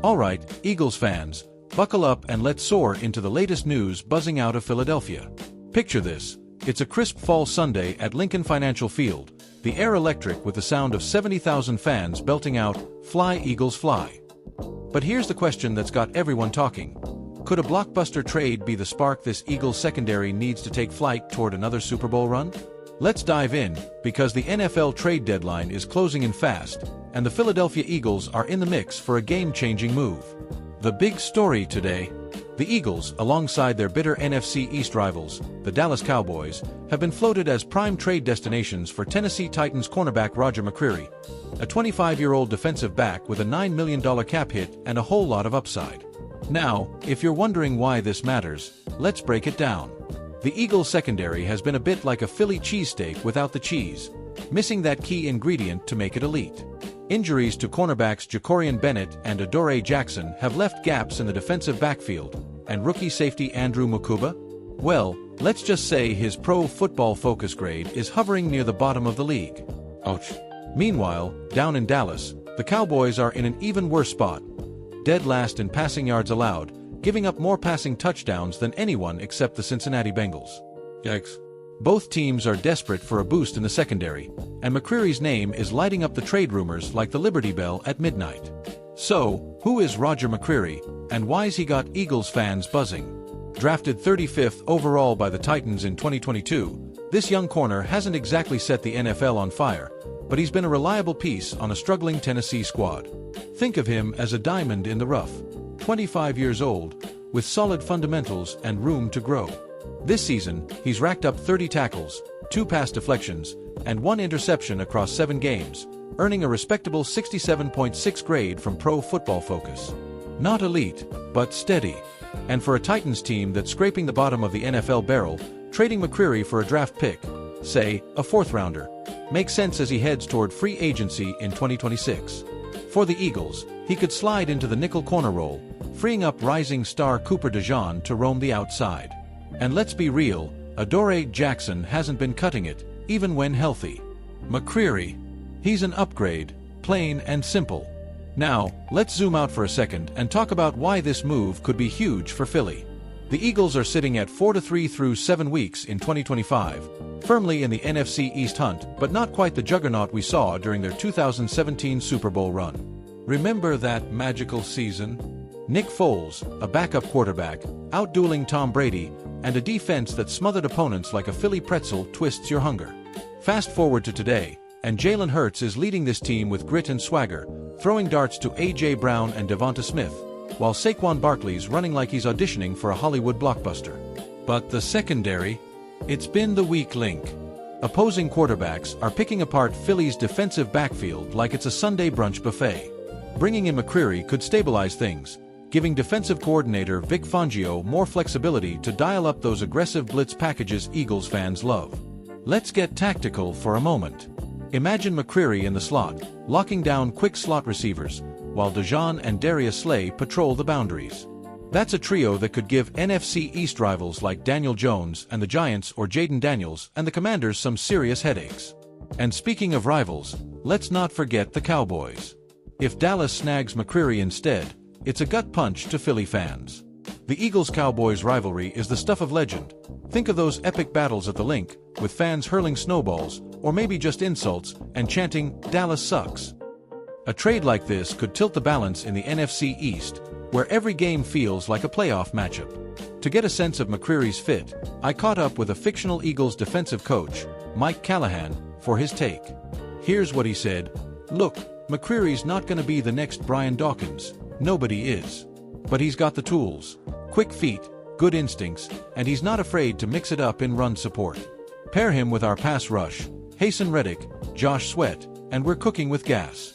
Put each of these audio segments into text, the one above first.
Alright, Eagles fans, buckle up and let's soar into the latest news buzzing out of Philadelphia. Picture this. It's a crisp fall Sunday at Lincoln Financial Field, the air electric with the sound of 70,000 fans belting out, "Fly, Eagles, fly." But here's the question that's got everyone talking. Could a blockbuster trade be the spark this Eagles secondary needs to take flight toward another Super Bowl run? Let's dive in, because the NFL trade deadline is closing in fast, and the Philadelphia Eagles are in the mix for a game-changing move. The big story today: the Eagles, alongside their bitter NFC East rivals, the Dallas Cowboys, have been floated as prime trade destinations for Tennessee Titans cornerback Roger McCreary, a 25-year-old defensive back with a $9 million cap hit and a whole lot of upside. Now, if you're wondering why this matters, let's break it down. The Eagles secondary has been a bit like a Philly cheesesteak without the cheese, missing that key ingredient to make it elite. Injuries to cornerbacks Jacorian Bennett and Adoree Jackson have left gaps in the defensive backfield, and rookie safety Andrew Mukuba? Well, let's just say his Pro Football Focus grade is hovering near the bottom of the league. Ouch. Meanwhile, down in Dallas, the Cowboys are in an even worse spot. Dead last in passing yards allowed, giving up more passing touchdowns than anyone except the Cincinnati Bengals. Yikes. Both teams are desperate for a boost in the secondary, and McCreary's name is lighting up the trade rumors like the Liberty Bell at midnight. So, who is Roger McCreary, and why's he got Eagles fans buzzing? Drafted 35th overall by the Titans in 2022, this young corner hasn't exactly set the NFL on fire, but he's been a reliable piece on a struggling Tennessee squad. Think of him as a diamond in the rough, 25 years old, with solid fundamentals and room to grow. This season, he's racked up 30 tackles, 2 pass deflections, and 1 interception across 7 games, earning a respectable 67.6 grade from Pro Football Focus. Not elite, but steady. And for a Titans team that's scraping the bottom of the NFL barrel, trading McCreary for a draft pick, say, a 4th-rounder, makes sense as he heads toward free agency in 2026. For the Eagles, he could slide into the nickel corner role, freeing up rising star Cooper DeJean to roam the outside. And let's be real, Adoree Jackson hasn't been cutting it, even when healthy. McCreary, he's an upgrade, plain and simple. Now, let's zoom out for a second and talk about why this move could be huge for Philly. The Eagles are sitting at 4-3 through 7 weeks in 2025, firmly in the NFC East hunt, but not quite the juggernaut we saw during their 2017 Super Bowl run. Remember that magical season? Nick Foles, a backup quarterback, outdueling Tom Brady, and a defense that smothered opponents like a Philly pretzel twists your hunger. Fast forward to today, and Jalen Hurts is leading this team with grit and swagger, throwing darts to A.J. Brown and Devonta Smith, while Saquon Barkley's running like he's auditioning for a Hollywood blockbuster. But the secondary? It's been the weak link. Opposing quarterbacks are picking apart Philly's defensive backfield like it's a Sunday brunch buffet. Bringing in McCreary could stabilize things, giving defensive coordinator Vic Fangio more flexibility to dial up those aggressive blitz packages Eagles fans love. Let's get tactical for a moment. Imagine McCreary in the slot, locking down quick slot receivers, while DeJean and Darius Slay patrol the boundaries. That's a trio that could give NFC East rivals like Daniel Jones and the Giants or Jaden Daniels and the Commanders some serious headaches. And speaking of rivals, let's not forget the Cowboys. If Dallas snags McCreary instead, it's a gut punch to Philly fans. The Eagles-Cowboys rivalry is the stuff of legend. Think of those epic battles at the Link, with fans hurling snowballs, or maybe just insults, and chanting, "Dallas sucks." A trade like this could tilt the balance in the NFC East, where every game feels like a playoff matchup. To get a sense of McCreary's fit, I caught up with a fictional Eagles defensive coach, Mike Callahan, for his take. Here's what he said: "Look, McCreary's not going to be the next Brian Dawkins. Nobody is. But he's got the tools. Quick feet, good instincts, and he's not afraid to mix it up in run support. Pair him with our pass rush, Hasan Reddick, Josh Sweat, and we're cooking with gas."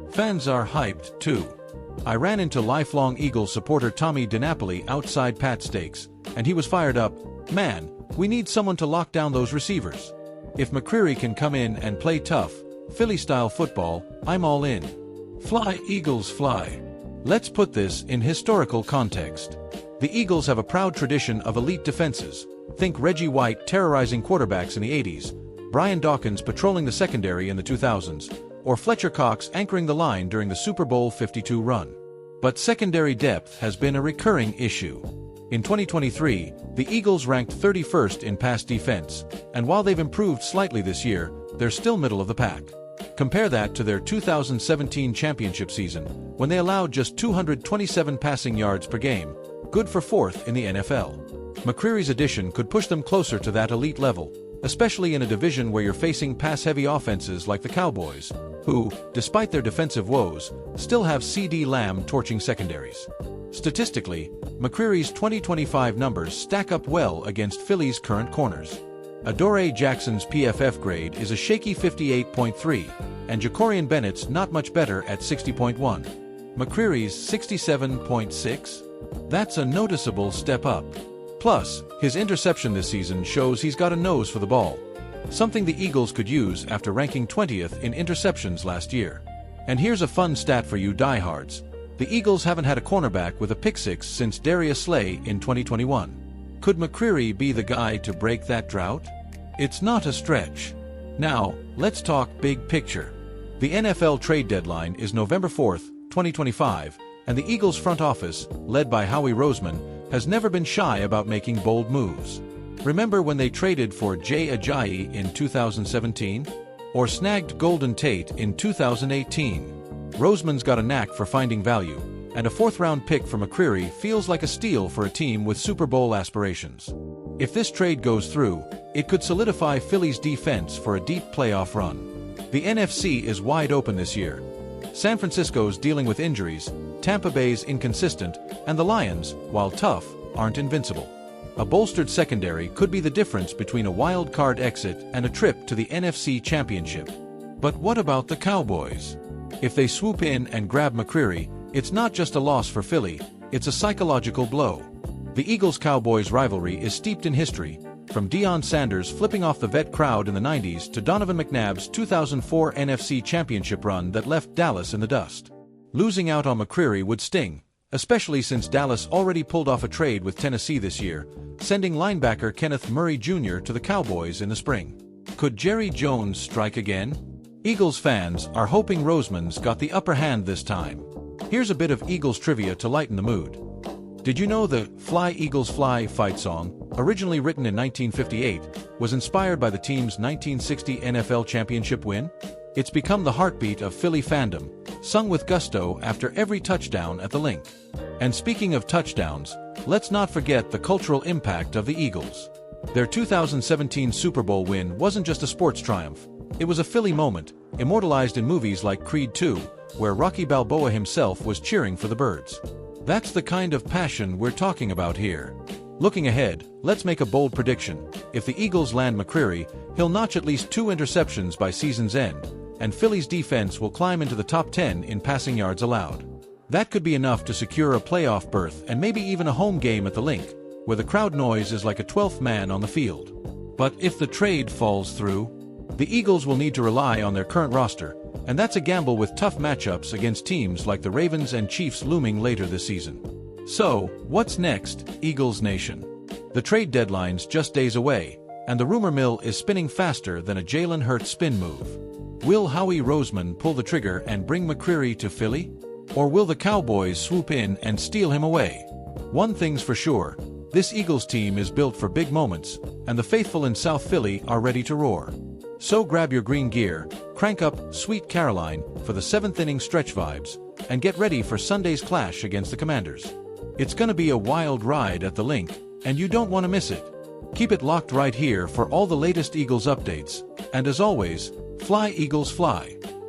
Fans are hyped, too. I ran into lifelong Eagles supporter Tommy DiNapoli outside Pat Steaks, and he was fired up. "Man, we need someone to lock down those receivers. If McCreary can come in and play tough, Philly-style football, I'm all in." Fly, Eagles, fly. Let's put this in historical context. The Eagles have a proud tradition of elite defenses. Think Reggie White terrorizing quarterbacks in the 80s, Brian Dawkins patrolling the secondary in the 2000s, or Fletcher Cox anchoring the line during the Super Bowl 52 run. But secondary depth has been a recurring issue. In 2023, the Eagles ranked 31st in pass defense, and while they've improved slightly this year, they're still middle of the pack. Compare that to their 2017 championship season, when they allowed just 227 passing yards per game, good for 4th in the NFL. McCreary's addition could push them closer to that elite level, especially in a division where you're facing pass-heavy offenses like the Cowboys, who, despite their defensive woes, still have CeeDee Lamb torching secondaries. Statistically, McCreary's 2025 numbers stack up well against Philly's current corners. Adoree Jackson's PFF grade is a shaky 58.3, and Jacorian Bennett's not much better at 60.1. McCreary's 67.6? That's a noticeable step up. Plus, his interception this season shows he's got a nose for the ball, something the Eagles could use after ranking 20th in interceptions last year. And here's a fun stat for you diehards. The Eagles haven't had a cornerback with a pick-six since Darius Slay in 2021. Could McCreary be the guy to break that drought? It's not a stretch. Now, let's talk big picture. The NFL trade deadline is November 4th, 2025, and the Eagles front office, led by Howie Roseman, has never been shy about making bold moves. Remember when they traded for Jay Ajayi in 2017? Or snagged Golden Tate in 2018? Roseman's got a knack for finding value, and a 4th-round pick for McCreary feels like a steal for a team with Super Bowl aspirations. If this trade goes through, it could solidify Philly's defense for a deep playoff run. The NFC is wide open this year. San Francisco's dealing with injuries, Tampa Bay's inconsistent, and the Lions, while tough, aren't invincible. A bolstered secondary could be the difference between a wild card exit and a trip to the NFC Championship. But what about the Cowboys? If they swoop in and grab McCreary, it's not just a loss for Philly, it's a psychological blow. The Eagles-Cowboys rivalry is steeped in history, from Deion Sanders flipping off the vet crowd in the 90s to Donovan McNabb's 2004 NFC Championship run that left Dallas in the dust. Losing out on McCreary would sting, especially since Dallas already pulled off a trade with Tennessee this year, sending linebacker Kenneth Murray Jr. to the Cowboys in the spring. Could Jerry Jones strike again? Eagles fans are hoping Roseman's got the upper hand this time. Here's a bit of Eagles trivia to lighten the mood. Did you know the "Fly Eagles Fly" fight song, originally written in 1958, was inspired by the team's 1960 NFL championship win? It's become the heartbeat of Philly fandom, sung with gusto after every touchdown at the Link. And speaking of touchdowns, let's not forget the cultural impact of the Eagles. Their 2017 Super Bowl win wasn't just a sports triumph. It was a Philly moment, immortalized in movies like Creed II, where Rocky Balboa himself was cheering for the Birds. That's the kind of passion we're talking about here. Looking ahead, let's make a bold prediction. If the Eagles land McCreary, he'll notch at least 2 interceptions by season's end, and Philly's defense will climb into the top 10 in passing yards allowed. That could be enough to secure a playoff berth and maybe even a home game at the Link, where the crowd noise is like a 12th man on the field. But if the trade falls through, the Eagles will need to rely on their current roster, and that's a gamble with tough matchups against teams like the Ravens and Chiefs looming later this season. So, what's next, Eagles Nation? The trade deadline's just days away, and the rumor mill is spinning faster than a Jalen Hurts spin move. Will Howie Roseman pull the trigger and bring McCreary to Philly? Or will the Cowboys swoop in and steal him away? One thing's for sure, this Eagles team is built for big moments, and the faithful in South Philly are ready to roar. So grab your green gear, crank up Sweet Caroline for the 7th-inning stretch vibes, and get ready for Sunday's clash against the Commanders. It's gonna be a wild ride at the Link, and you don't want to miss it. Keep it locked right here for all the latest Eagles updates, and as always, fly Eagles fly.